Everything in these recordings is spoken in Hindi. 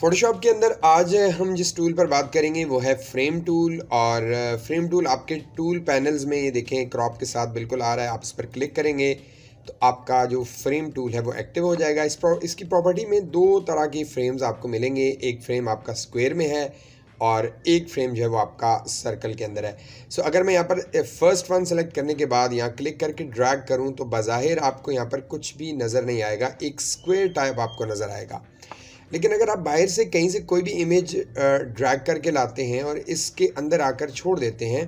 फ़ोटोशॉप के अंदर आज हम जिस टूल पर बात करेंगे वो है फ्रेम टूल। और फ्रेम टूल आपके टूल पैनल्स में ये देखें क्रॉप के साथ बिल्कुल आ रहा है। आप इस पर क्लिक करेंगे तो आपका जो फ्रेम टूल है वो एक्टिव हो जाएगा। इसकी प्रॉपर्टी में दो तरह की फ्रेम्स आपको मिलेंगे। एक फ्रेम आपका स्क्वायर में है और एक फ्रेम जो है वो आपका सर्कल के अंदर है। सो अगर मैं यहाँ पर फर्स्ट वन सेलेक्ट करने के बाद यहाँ क्लिक करके ड्रैग करूँ तो बज़ाहिर आपको यहाँ पर कुछ भी नज़र नहीं आएगा, एक स्क्वायर टाइप आपको नज़र आएगा। लेकिन अगर आप बाहर से कहीं से कोई भी इमेज ड्रैग करके लाते हैं और इसके अंदर आकर छोड़ देते हैं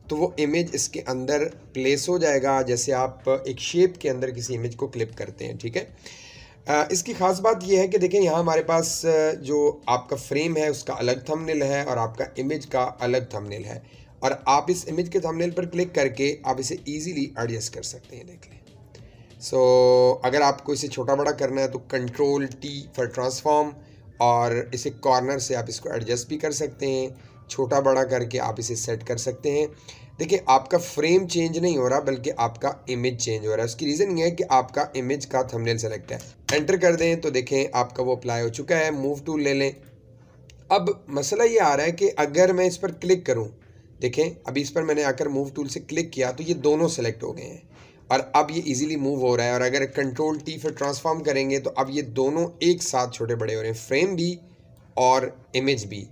तो वो इमेज इसके अंदर प्लेस हो जाएगा, जैसे आप एक शेप के अंदर किसी इमेज को क्लिप करते हैं। ठीक है। इसकी ख़ास बात यह है कि देखें यहाँ हमारे पास जो आपका फ्रेम है उसका अलग थंबनेल है और आपका इमेज का अलग थंबनेल है, और आप इस इमेज के थंबनेल पर क्लिक करके आप इसे ईजीली एडजस्ट कर सकते हैं। देख लें। अगर आपको इसे छोटा बड़ा करना है तो कंट्रोल टी फॉर ट्रांसफॉर्म, और इसे कॉर्नर से आप इसको एडजस्ट भी कर सकते हैं, छोटा बड़ा करके आप इसे सेट कर सकते हैं। देखिए आपका फ्रेम चेंज नहीं हो रहा बल्कि आपका इमेज चेंज हो रहा है। उसकी रीज़न ये है कि आपका इमेज का थंबनेल सेलेक्ट है। एंटर कर दें तो देखें आपका वो अप्लाई हो चुका है। मूव टूल ले लें। अब मसला ये आ रहा है कि अगर मैं इस पर क्लिक करूं, देखें अभी इस पर मैंने आकर मूव टूल से क्लिक किया तो ये दोनों सेलेक्ट हो गए हैं और अब ये इजीली मूव हो रहा है। और अगर कंट्रोल टी फिर ट्रांसफॉर्म करेंगे तो अब ये दोनों एक साथ छोटे बड़े हो रहे हैं, फ्रेम भी और इमेज भी।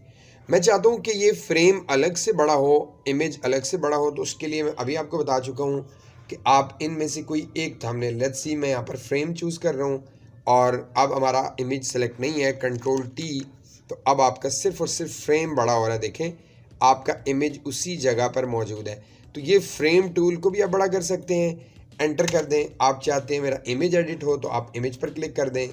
मैं चाहता हूँ कि ये फ्रेम अलग से बड़ा हो, इमेज अलग से बड़ा हो, तो उसके लिए मैं अभी आपको बता चुका हूँ कि आप इनमें से कोई एक थंबनेल, लेट्स सी मैं यहाँ पर फ्रेम चूज़ कर रहा हूँ और अब हमारा इमेज सेलेक्ट नहीं है, कंट्रोल टी, तो अब आपका सिर्फ और सिर्फ फ्रेम बड़ा हो रहा है। देखें आपका इमेज उसी जगह पर मौजूद है। तो ये फ्रेम टूल को भी आप बड़ा कर सकते हैं। एंटर कर दें। आप चाहते हैं मेरा इमेज एडिट हो तो आप इमेज पर क्लिक कर दें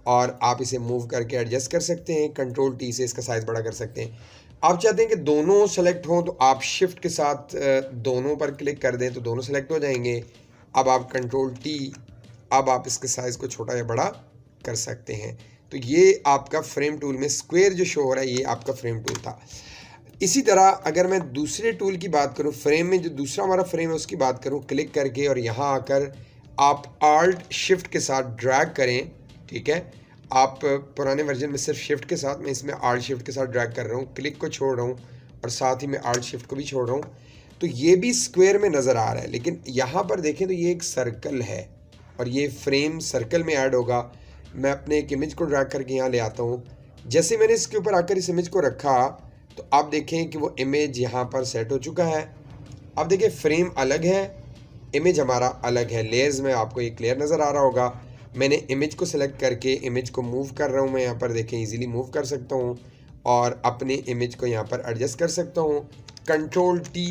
और आप इसे मूव करके एडजस्ट कर सकते हैं। कंट्रोल टी से इसका साइज़ बड़ा कर सकते हैं। आप चाहते हैं कि दोनों सेलेक्ट हों तो आप शिफ्ट के साथ दोनों पर क्लिक कर दें तो दोनों सेलेक्ट हो जाएंगे। अब आप कंट्रोल टी, अब आप इसके साइज़ को छोटा या बड़ा कर सकते हैं। तो ये आपका फ्रेम टूल में स्क्वायर जो शो हो रहा है ये आपका फ्रेम टूल था। इसी तरह अगर मैं दूसरे टूल की बात करूं, फ्रेम में जो दूसरा हमारा फ्रेम है उसकी बात करूं, क्लिक करके और यहाँ आकर आप आल्ट शिफ्ट के साथ ड्रैग करें। ठीक है। आप पुराने वर्जन में सिर्फ शिफ्ट के साथ, मैं इसमें आल्ट शिफ्ट के साथ ड्रैग कर रहा हूँ, क्लिक को छोड़ रहा हूँ और साथ ही मैं आल्ट शिफ्ट को भी छोड़ रहा हूँ, तो ये भी स्क्वायर में नज़र आ रहा है। लेकिन यहाँ पर देखें तो ये एक सर्कल है और ये फ्रेम सर्कल में ऐड होगा। मैं अपने एक इमेज को ड्रैग करके यहाँ ले आता हूँ। जैसे मैंने इसके ऊपर आकर इस इमेज को रखा तो आप देखें कि वो इमेज यहाँ पर सेट हो चुका है। अब देखिए फ्रेम अलग है, इमेज हमारा अलग है। लेयर्स में आपको ये क्लियर नज़र आ रहा होगा। मैंने इमेज को सेलेक्ट करके इमेज को मूव कर रहा हूँ। मैं यहाँ पर देखें इजीली मूव कर सकता हूँ और अपने इमेज को यहाँ पर एडजस्ट कर सकता हूँ। कंट्रोल टी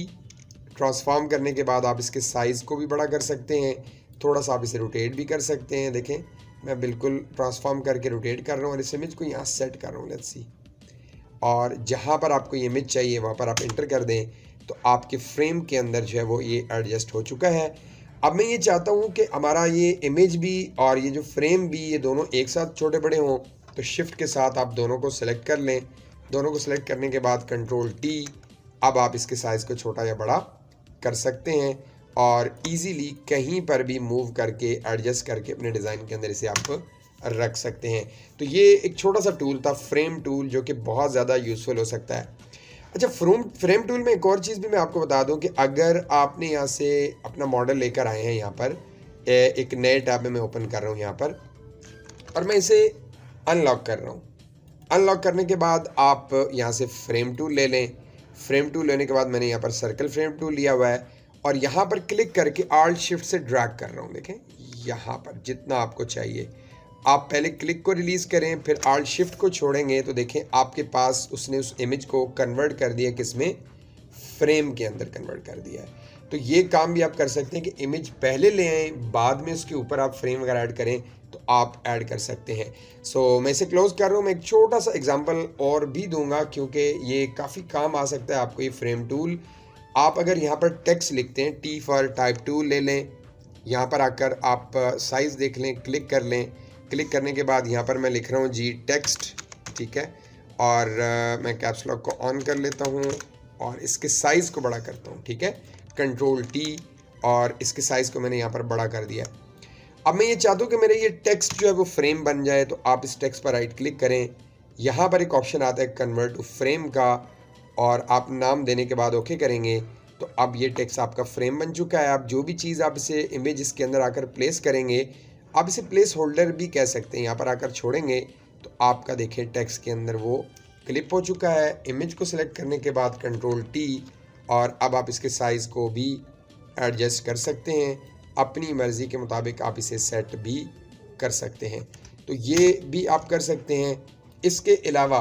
ट्रांसफॉर्म करने के बाद आप इसके साइज़ को भी बड़ा कर सकते हैं, थोड़ा सा आप इसे रोटेट भी कर सकते हैं। देखें मैं बिल्कुल ट्रांसफॉर्म करके रोटेट कर रहा हूँ और इस इमेज को यहाँ सेट कर रहा हूँ, लेट्स सी। और जहाँ पर आपको ये इमेज चाहिए वहाँ पर आप इंटर कर दें तो आपके फ्रेम के अंदर जो है वो ये एडजस्ट हो चुका है। अब मैं ये चाहता हूँ कि हमारा ये इमेज भी और ये जो फ्रेम भी ये दोनों एक साथ छोटे बड़े हों, तो शिफ्ट के साथ आप दोनों को सेलेक्ट कर लें। दोनों को सेलेक्ट करने के बाद कंट्रोल टी, अब आप इसके साइज़ को छोटा या बड़ा कर सकते हैं और ईज़िली कहीं पर भी मूव करके एडजस्ट करके अपने डिज़ाइन के अंदर इसे आप रख सकते हैं। तो ये एक छोटा सा टूल था फ्रेम टूल, जो कि बहुत ज़्यादा यूज़फुल हो सकता है। अच्छा, फ्रेम टूल में एक और चीज़ भी मैं आपको बता दूं कि अगर आपने यहाँ से अपना मॉडल लेकर आए हैं, यहाँ पर एक नए टैब में मैं ओपन कर रहा हूँ यहाँ पर, और मैं इसे अनलॉक कर रहा हूँ। अनलॉक करने के बाद आप यहाँ से फ्रेम टूल ले लें। फ्रेम टूल लेने के बाद मैंने यहाँ पर सर्कल फ्रेम टूल लिया हुआ है और यहाँ पर क्लिक करके आल्ट शिफ्ट से ड्रैग कर रहा हूँ। देखें यहाँ पर जितना आपको चाहिए, आप पहले क्लिक को रिलीज़ करें, फिर आल्ट शिफ्ट को छोड़ेंगे तो देखें आपके पास उसने उस इमेज को कन्वर्ट कर दिया, किसमें, फ्रेम के अंदर कन्वर्ट कर दिया है। तो ये काम भी आप कर सकते हैं कि इमेज पहले ले आएँ, बाद में उसके ऊपर आप फ्रेम अगर ऐड करें तो आप ऐड कर सकते हैं। मैं इसे क्लोज़ कर रहा हूँ। मैं एक छोटा सा एग्जांपल और भी दूंगा क्योंकि ये काफ़ी काम आ सकता है आपको ये फ्रेम टूल। आप अगर यहाँ पर टेक्स्ट लिखते हैं, टी फॉर टाइप टूल ले लें, यहाँ पर आकर आप साइज़ देख लें, क्लिक कर लें। क्लिक करने के बाद यहाँ पर मैं लिख रहा हूँ जी टेक्स्ट, ठीक है, और मैं कैप्स लॉक को ऑन कर लेता हूँ और इसके साइज़ को बड़ा करता हूँ। ठीक है, कंट्रोल टी, और इसके साइज़ को मैंने यहाँ पर बड़ा कर दिया। अब मैं ये चाहता हूँ कि मेरा ये टेक्स्ट जो है वो फ्रेम बन जाए, तो आप इस टेक्स्ट पर राइट क्लिक करें, यहाँ पर एक ऑप्शन आता है कन्वर्ट टू फ्रेम का, और आप नाम देने के बाद ओके करेंगे तो अब ये टेक्स्ट आपका फ्रेम बन चुका है। आप जो भी चीज़ आप इसे इमेज इसके अंदर आकर प्लेस करेंगे, आप इसे प्लेस होल्डर भी कह सकते हैं, यहाँ पर आकर छोड़ेंगे तो आपका देखिए टेक्स्ट के अंदर वो क्लिप हो चुका है। इमेज को सिलेक्ट करने के बाद कंट्रोल टी, और अब आप इसके साइज़ को भी एडजस्ट कर सकते हैं, अपनी मर्ज़ी के मुताबिक आप इसे सेट भी कर सकते हैं। तो ये भी आप कर सकते हैं। इसके अलावा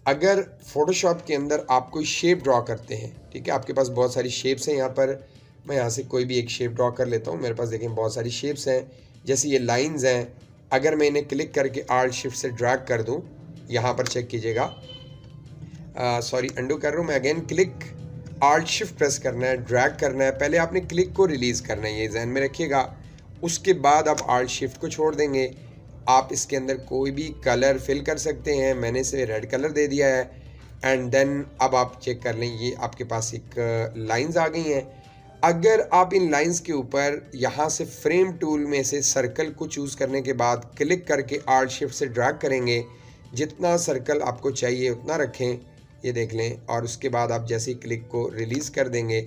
अगर फ़ोटोशॉप के अंदर आप कोई शेप ड्रॉ करते हैं, ठीक है, आपके पास बहुत सारी शेप्स हैं, यहाँ पर मैं यहाँ से कोई भी एक शेप ड्रॉ कर लेता हूँ। मेरे पास देखें बहुत सारी शेप्स हैं, जैसे ये लाइंस हैं। अगर मैं इन्हें क्लिक करके आल्ट शिफ्ट से ड्रैग कर दूँ, यहाँ पर चेक कीजिएगा, सॉरी अंडू कर रहा हूँ मैं, again click alt shift press करना है, ड्रैग करना है। पहले आपने क्लिक को रिलीज़ करना है, ये ध्यान में रखिएगा। उसके बाद आप आल्ट शिफ्ट को छोड़ देंगे। आप इसके अंदर कोई भी कलर फिल कर सकते हैं, मैंने इसे रेड कलर दे दिया है। एंड देन अब आप चेक कर लें, ये आपके पास एक लाइंस आ गई हैं। अगर आप इन लाइंस के ऊपर यहाँ से फ्रेम टूल में से सर्कल को चूज़ करने के बाद क्लिक करके आल्ट शिफ्ट से ड्रैग करेंगे, जितना सर्कल आपको चाहिए उतना रखें, ये देख लें। और उसके बाद आप जैसे ही क्लिक को रिलीज़ कर देंगे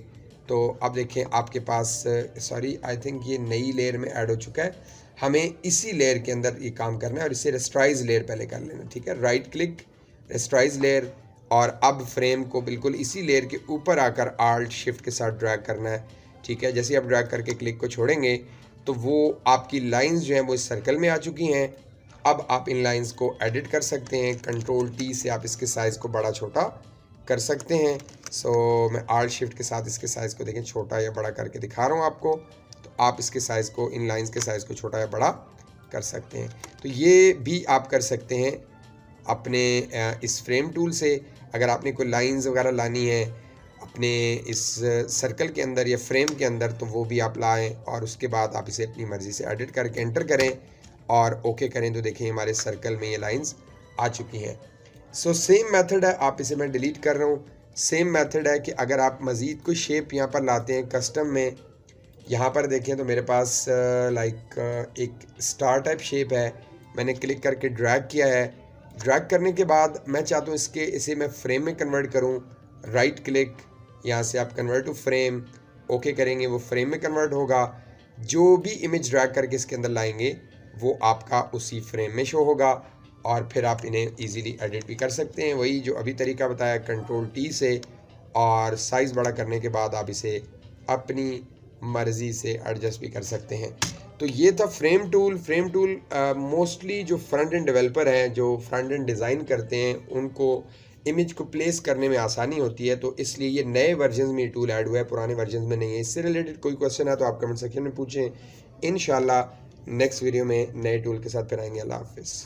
तो अब देखें आपके पास, सॉरी आई थिंक ये नई लेयर में ऐड हो चुका है। हमें इसी लेयर के अंदर ये काम करना है और इसे रेस्टराइज लेयर पहले कर लेना, ठीक है। राइट क्लिक, रेस्टराइज लेयर, और अब फ्रेम को बिल्कुल इसी लेयर के ऊपर आकर आल्ट शिफ्ट के साथ ड्रैग करना है, ठीक है। जैसे आप ड्रैग करके क्लिक को छोड़ेंगे तो वो आपकी लाइंस जो हैं वो इस सर्कल में आ चुकी हैं। अब आप इन लाइंस को एडिट कर सकते हैं, कंट्रोल टी से आप इसके साइज़ को बड़ा छोटा कर सकते हैं। सो मैं आल्ट शिफ्ट के साथ इसके साइज़ को देखें छोटा या बड़ा करके दिखा रहा हूँ आपको। तो आप इसके साइज़ को, इन लाइंस के साइज़ को छोटा या बड़ा कर सकते हैं। तो ये भी आप कर सकते हैं अपने इस फ्रेम टूल से। अगर आपने कोई लाइंस वगैरह लानी है अपने इस सर्कल के अंदर या फ्रेम के अंदर, तो वो भी आप लाएं और उसके बाद आप इसे अपनी मर्ज़ी से एडिट करके एंटर करें और ओके करें तो देखिए हमारे सर्कल में ये लाइंस आ चुकी हैं। सो सेम मेथड है, आप इसे मैं डिलीट कर रहा हूँ। सेम मेथड है कि अगर आप मज़ीद कोई शेप यहाँ पर लाते हैं कस्टम में, यहाँ पर देखें तो मेरे पास लाइक एक स्टार टाइप शेप है, मैंने क्लिक करके ड्रैग किया है। ड्रैग करने के बाद मैं चाहता हूँ इसे मैं फ्रेम में कन्वर्ट करूँ। राइट क्लिक, यहाँ से आप कन्वर्ट टू फ्रेम ओके करेंगे, वो फ्रेम में कन्वर्ट होगा। जो भी इमेज ड्रैग करके इसके अंदर लाएंगे वो आपका उसी फ्रेम में शो होगा, और फिर आप इन्हें इजीली एडिट भी कर सकते हैं, वही जो अभी तरीका बताया कंट्रोल टी से। और साइज़ बड़ा करने के बाद आप इसे अपनी मर्ज़ी से एडजस्ट भी कर सकते हैं। तो ये था frame tool. Frame tool mostly जो फ्रंट एंड डेवलपर हैं, जो फ्रंट एंड डिज़ाइन करते हैं, उनको इमेज को प्लेस करने में आसानी होती है, तो इसलिए ये नए वर्जन में ये टूल ऐड हुआ है, पुराने वर्जन में नहीं है। इससे रिलेटेड कोई क्वेश्चन है तो आप कमेंट सेक्शन में पूछें। इंशाल्लाह नेक्स्ट वीडियो में नए टूल के साथ फिर आएंगे। अल्लाह हाफिज़।